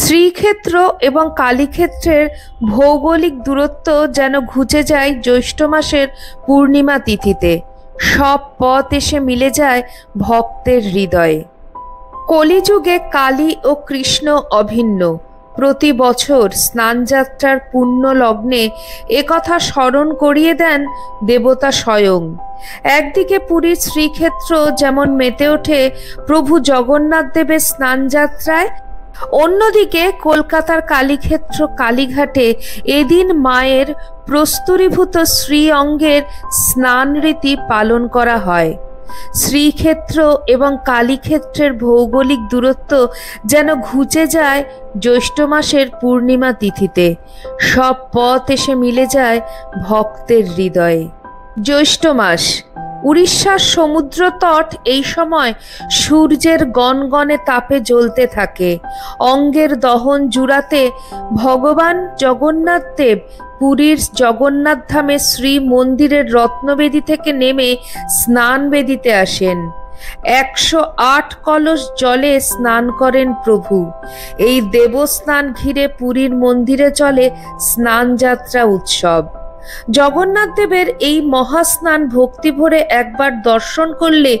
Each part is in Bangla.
শ্রীক্ষেত্র এবং কালীক্ষেত্রের ভৌগোলিক দূরত্ব যেন ঘুচে যায় জ্যৈষ্ঠ মাসের পূর্ণিমা তিথিতে। সব পথ এসে মিলে যায় ভক্তের হৃদয়ে। কলিযুগে কালী ও কৃষ্ণ অভিন্ন। প্রতি বছর স্নানযাত্রার পুণ্য লগ্নে একথা স্মরণ করিয়ে দেন দেবতা স্বয়ং। একদিকে পুরীর শ্রীক্ষেত্র যেমন মেতে ওঠে প্রভু জগন্নাথ দেবের স্নানযাত্রায়, অন্যদিকে কলকাতার কালীক্ষেত্র কালীঘাটে এদিন মায়ের প্রস্তুরীভূত শ্রী অঙ্গের স্নান রীতি পালন করা হয়। শ্রীক্ষেত্র এবং কালীক্ষেত্রের ভৌগোলিক দূরত্ব যেন ঘুচে যায় জ্যৈষ্ঠ মাসের পূর্ণিমা তিথিতে। সব পথ এসে মিলে যায় ভক্তের হৃদয়ে। জ্যৈষ্ঠ মাস, উড়িষ্যার সমুদ্র তট এই সময় সূর্যের গনগনে তাপে জ্বলতে থাকে। অঙ্গের দহন জুড়াতে ভগবান জগন্নাথ দেব পুরীর জগন্নাথ ধামে শ্রী মন্দিরের রত্নবেদী থেকে নেমে স্নান বেদিতে আসেন। 108 কলস জলে স্নান করেন প্রভু। এই দেবস্নান ঘিরে পুরীর মন্দিরে চলে স্নানযাত্রা উৎসব। জগন্নাথ দেবের এই মহাস্নান ভক্তি ভরে একবার দর্শন করলে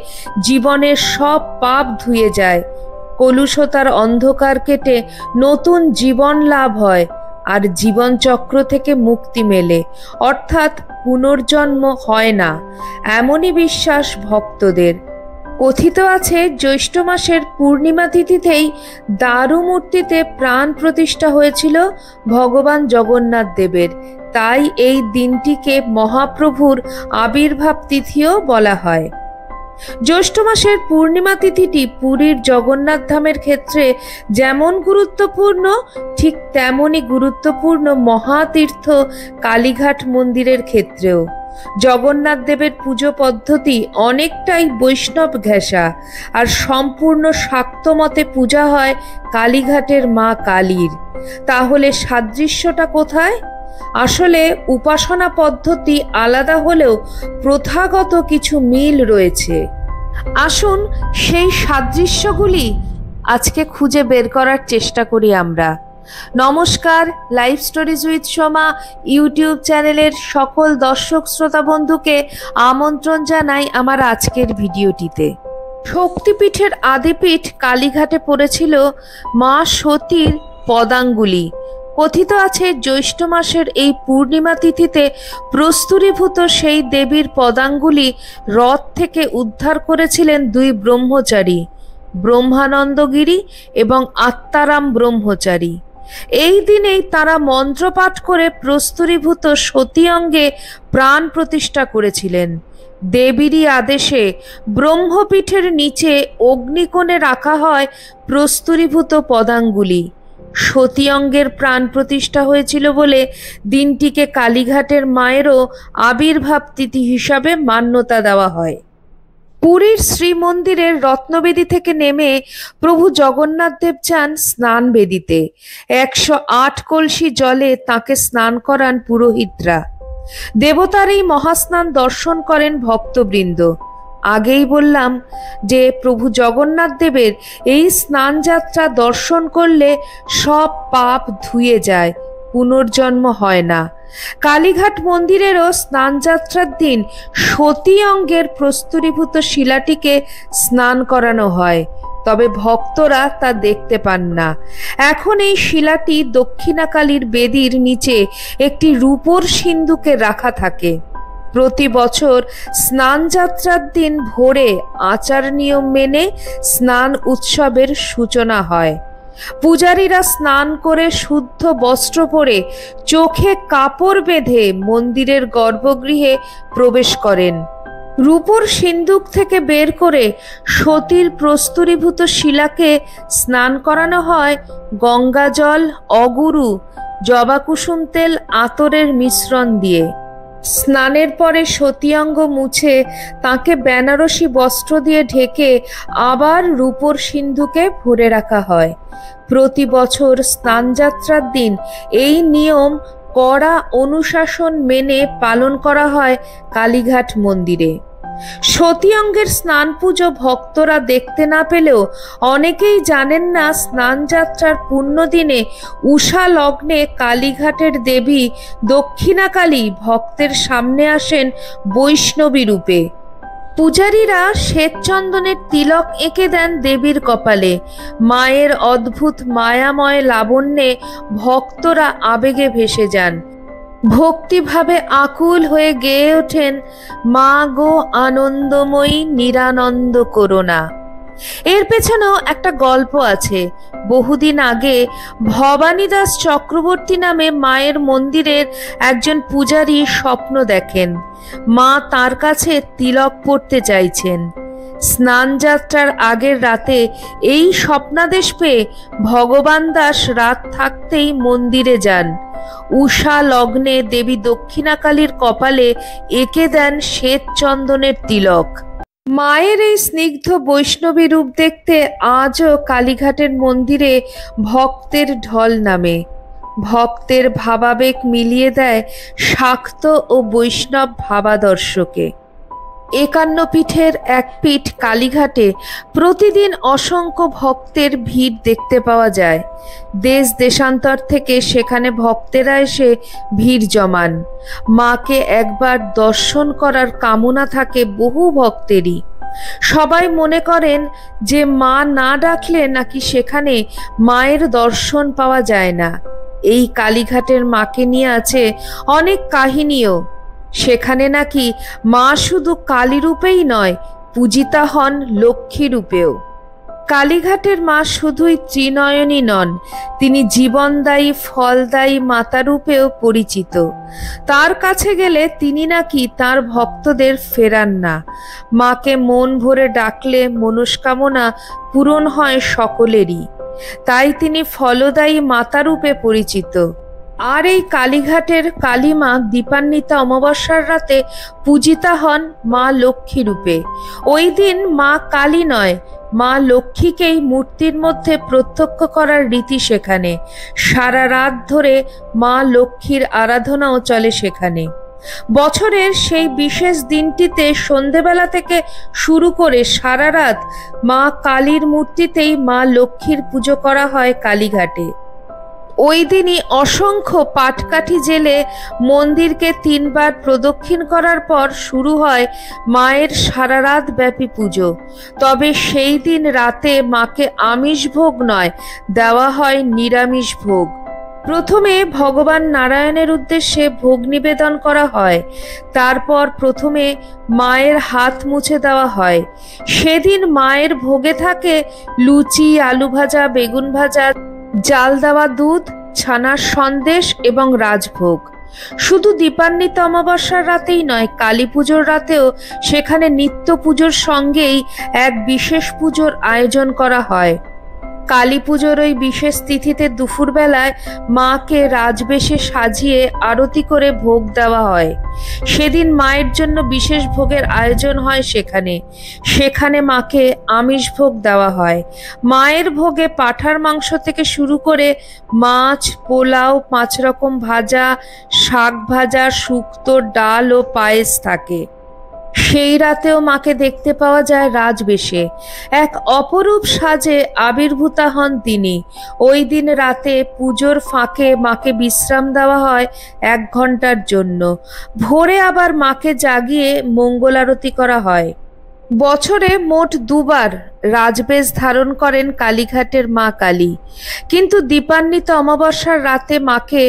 জীবনের সব পাপ ধুয়ে যায়, কলুষতার অন্ধকার কেটে নতুন জীবন লাভ হয়, আর জীবন চক্র থেকে মুক্তি মেলে, অর্থাৎ পুনর্জন্ম হয় না, এমনই বিশ্বাস ভক্তদের। কথিত আছে জ্যৈষ্ঠ মাসের পূর্ণিমা তিথিতেই দারু মূর্তিতে প্রাণ প্রতিষ্ঠা হয়েছিল ভগবান জগন্নাথ দেবের। তাই এই দিনটিকে মহাপ্রভুর আবির্ভাব তিথিও বলা হয়। জ্যৈষ্ঠ মাসের পূর্ণিমা তিথিটি পুরীর জগন্নাথ ধামের ক্ষেত্রে যেমন গুরুত্বপূর্ণ, ঠিক তেমনই গুরুত্বপূর্ণ মহাতীর্থ কালীঘাট মন্দিরের ক্ষেত্রেও। জগন্নাথ দেবের পুজো পদ্ধতি অনেকটাই বৈষ্ণব ঘেঁষা, আর সম্পূর্ণ শাক্ত মতে পূজা হয় কালীঘাটের মা কালীর। তাহলে সাদৃশ্যটা কোথায়? আসলে উপাসনা পদ্ধতি আলাদা হলেও প্রথাগত কিছু মিল রয়েছে। আসুন সেই সাদৃশ্যগুলি আজকে খুঁজে বের করার চেষ্টা করি আমরা। নমস্কার, life stories with Soma YouTube চ্যানেলের সকল দর্শক শ্রোতা বন্ধুকে আমন্ত্রণ জানাই আমার আজকের ভিডিওটিতে। শক্তিপীঠের আদিপীঠ কালীঘাটে পড়েছিল মা সতীর পদাঙ্গুলি। কথিত আছে জ্যৈষ্ঠ মাসের এই পূর্ণিমা তিথিতে প্রস্তুরীভূত সেই দেবীর পদাঙ্গুলি রথ থেকে উদ্ধার করেছিলেন দুই ব্রহ্মচারী, ব্রহ্মানন্দগিরি এবং আত্মারাম ব্রহ্মচারী। এই দিনেই তারা মন্ত্রপাঠ করে প্রস্তুরীভূত সতী অঙ্গে প্রাণ প্রতিষ্ঠা করেছিলেন। দেবীরই আদেশে ব্রহ্মপীঠের নিচে অগ্নিকোণে রাখা হয় প্রস্তুরীভূত পদাঙ্গুলি। সতী অঙ্গের প্রাণ প্রতিষ্ঠা হয়েছিল বলে দিনটিকে কালীঘাটের মায়েরও আবির্ভাব তিথি হিসাবে মান্যতা দেওয়া হয়। পুরীর শ্রীমন্দিরের রত্নবেদী থেকে নেমে প্রভু জগন্নাথ দেব যান স্নান বেদিতে। 108 কলসি জলে তাকে স্নান করান পুরোহিতরা। দেবতার এই মহাস্নান দর্শন করেন ভক্তবৃন্দ। আগেই বললাম যে প্রভু জগন্নাথ দেবের এই স্নানযাত্রা দর্শন করলে সব পাপ ধুয়ে যায়, পুনর্জন্ম হয় না। কালীঘাট মন্দিরেরও স্নানযাত্রার দিন সতী অঙ্গের প্রস্তুরীভূত শিলাটিকে স্নান করানো হয়, তবে ভক্তরা তা দেখতে পান না। এখন এই শিলাটি দক্ষিণাকালীর বেদির নিচে একটি রূপোর সিন্ধুকে রাখা থাকে। প্রতি বছর স্নানযাত্রার দিন ভোরে আচার নিয়ম মেনে স্নান উৎসবের সূচনা হয়। পূজারীরা স্নান করে শুদ্ধ বস্ত্র পরে চোখে কাপড় বেঁধে মন্দিরের গর্ভগৃহে প্রবেশ করেন। রূপোর সিন্ধুক থেকে বের করে সতীর প্রস্তুরীভূত শিলাকে স্নান করানো হয় গঙ্গাজল, অগুরু, জবাকুসুম তেল, আতরের মিশ্রণ দিয়ে। স্নানের পরে সতী অঙ্গ মুছে তাকে বেনারসি বস্ত্র দিয়ে ঢেকে আবার রূপোর সিন্ধুকে ভরে রাখা হয়। প্রতি বছর স্নানযাত্রার দিন এই নিয়ম কড়া অনুশাসন মেনে পালন করা হয় কালীঘাট মন্দিরে। সতী অঙ্গের স্নান পুজো ভক্তরা দেখতে না পেলেও অনেকেই জানেন না স্নান যাত্রার পুণ্য দিনে উষা লগ্নে কালীঘাটের দেবী দক্ষিণাকালী ভক্তের সামনে আসেন বৈষ্ণবী রূপে। পূজারীরা শ্বেতচন্দনের তিলক এঁকে দেন দেবীর কপালে। মায়ের অদ্ভুত মায়াময় লাবণ্যে ভক্তরা আবেগে ভেসে যান। ভক্তিভাবে আকুল হয়ে গেয়ে ওঠেন, মা গো আনন্দময়ী নিরানন্দ করোনা। এর পেছনেও একটা গল্প আছে। বহুদিন আগে ভবানীদাস চক্রবর্তী নামে মায়ের মন্দিরের একজন পূজারী স্বপ্ন দেখেন, মা তার কাছে তিলক পড়তে চাইছেন। স্নান যাত্রার আগের রাতে এই স্বপ্নাদেশ পেয়ে ভগবান দাস রাত থাকতেই মন্দিরে যান। উষা লগ্নে দেবী দক্ষিণাকালীর কপালে এঁকে দেন শ্বেত চন্দনের তিলক। মায়ের এই স্নিগ্ধ বৈষ্ণবী রূপ দেখতে আজও কালীঘাটের মন্দিরে ভক্তের ঢল নামে। ভক্তের ভাবাবেগ মিলিয়ে দেয় শাক্ত ও বৈষ্ণব ভাবাদর্শকে। ৫১ পীঠের এক পীঠ কালীঘাটে প্রতিদিন অসংখ্য ভক্তের ভিড় দেখতে পাওয়া যায়। দেশ দেশান্তর থেকে সেখানে ভক্তেরা এসে ভিড় জমান। মাকে একবার দর্শন করার কামনা থাকে বহু ভক্তেরই। সবাই মনে করেন যে মা না ডাকলে নাকি সেখানে মায়ের দর্শন পাওয়া যায় না। এই কালীঘাটের মাকে নিয়ে আছে অনেক কাহিনীও। সেখানে নাকি মা শুধু কালী রূপেই নয়, পূজিতা হন লক্ষ্মী রূপেও। কালীঘাটের মা শুধুই ত্রিনয়নী নন, তিনি জীবনদায়ী ফলদায়ী মাতা রূপেও পরিচিত। তার কাছে গেলে তিনি নাকি তার ভক্তদের ফেরান না। মাকে মন ভরে ডাকলে মনস্কামনা পূরণ হয় সকলেরই। তাই তিনি ফলদায়ী মাতা রূপে পরিচিত। আর এই কালীঘাটের কালীমা দীপান্বিতা অমাবস্যার রাতে পূজিতা হন মা লক্ষ্মী রূপে। ওই দিন মা কালী নয়, মা লক্ষ্মীকেই মূর্তির মধ্যে প্রত্যক্ষ করার রীতি সেখানে। সারা রাত ধরে মা লক্ষ্মীর আরাধনাও চলে সেখানে। বছরের সেই বিশেষ দিনটিতে সন্ধেবেলা থেকে শুরু করে সারা রাত মা কালীর মূর্তিতেই মা লক্ষ্মীর পুজো করা হয় কালীঘাটে। ওই দিনই অসংখ্য পাটকাঠি জেলে মন্দিরকে ৩ বার প্রদক্ষিণ করার পর শুরু হয় মায়ের সারা রাত ব্যাপী পুজো। তবে সেই দিন রাতে মাকে আমিষ ভোগ নয়, দেওয়া হয় নিরামিষ ভোগ। প্রথমে ভগবান নারায়ণের উদ্দেশ্যে ভোগ নিবেদন করা হয়। তারপর প্রথমে মায়ের হাত মুছে দেওয়া হয়। সেদিন মায়ের ভোগে থাকে লুচি, আলু ভাজা, বেগুন ভাজা, জাল দেওয়া দুধ, ছানার সন্দেশ এবং রাজভোগ। শুধু দীপান্বিতা অমাবস্যার রাতেই নয়, কালী পুজোর রাতেও সেখানে নিত্য পুজোর সঙ্গেই এক বিশেষ পুজোর আয়োজন করা হয়। কালী পুজোর ওই বিশেষ তিথিতে দুপুরবেলায় মাকে রাজবেশে সাজিয়ে আরতি করে ভোগ দেওয়া হয়। সেদিন মায়ের জন্য বিশেষ ভোগের আয়োজন হয় সেখানে মাকে আমিষ ভোগ দেওয়া হয়। মায়ের ভোগে পাঁঠার মাংস থেকে শুরু করে মাছ, পোলাও, 5 রকম ভাজা, শাক ভাজা, শুক্তো, ডাল ও পায়েস থাকে। সেই রাতেও মাকে দেখতে পাওয়া যায় রাজবেশে। এক অপরূপ সাজে আবির্ভূতা হন তিনি। ওই দিন রাতে পুজোর ফাঁকে মাকে বিশ্রাম দেওয়া হয় 1 ঘন্টার জন্য। ভোরে আবার মাকে জাগিয়ে মঙ্গলারতি করা হয়। বছরে মোট 2 বার রাজবেশ ধারণ করেন কালীঘাটের মা কালী। কিন্তু দীপান্বিতা অমাবস্যার রাতে মাকে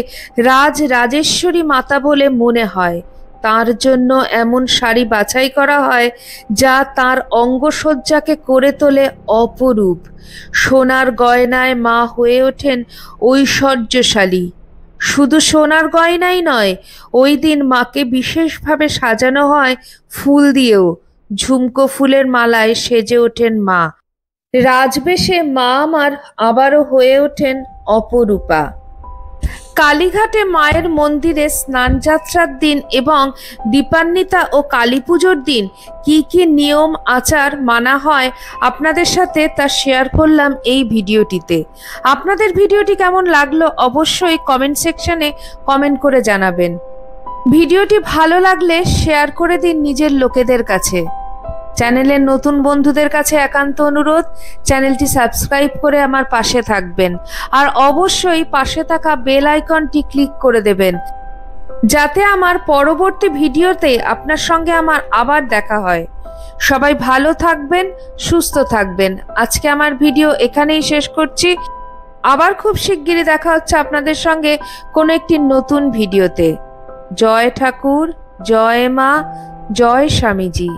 রাজেশ্বরী মাতা বলে মনে হয়। তার জন্য এমন শাড়ি বাছাই করা হয় যা তার অঙ্গসজ্জাকে করে তোলে অপরূপ। সোনার গয়নায় মা হয়ে ওঠেন ঐশ্বর্যশালী। শুধু সোনার গয়নাই নয়, ওই দিন মাকে বিশেষভাবে সাজানো হয় ফুল দিয়েও। ঝুমকো ফুলের মালায় সেজে ওঠেন মা। রাজবেশে মা আমার আবারও হয়ে ওঠেন অপরূপা। কালীঘাটে মায়ের মন্দিরে স্নানযাত্রার দিন এবং দীপান্বিতা ও কালী পুজোর দিন কি কি নিয়ম আচার মানা হয় আপনাদের সাথে তা শেয়ার করলাম এই ভিডিওটিতে। আপনাদের ভিডিওটি কেমন লাগলো অবশ্যই কমেন্ট সেকশনে কমেন্ট করে জানাবেন। ভিডিওটি ভালো লাগলে শেয়ার করে দিন নিজের লোকেদের কাছে। চ্যানেলের নতুন বন্ধুদের কাছে একান্ত অনুরোধ, চ্যানেলটি সাবস্ক্রাইব করে আমার পাশে থাকবেন আর অবশ্যই পাশে থাকা বেল আইকনটি ক্লিক করে দেবেন, যাতে আমার পরবর্তী ভিডিওতে আপনার সঙ্গে আমার আবার দেখা হয়। সবাই ভালো থাকবেন, সুস্থ থাকবেন। আজকে আমার ভিডিও এখানেই শেষ করছি। আবার খুব শিগগিরই দেখা হচ্ছে আপনাদের সঙ্গে কোনো একটি নতুন ভিডিওতে। জয় ঠাকুর, জয় মা, জয় স্বামীজি।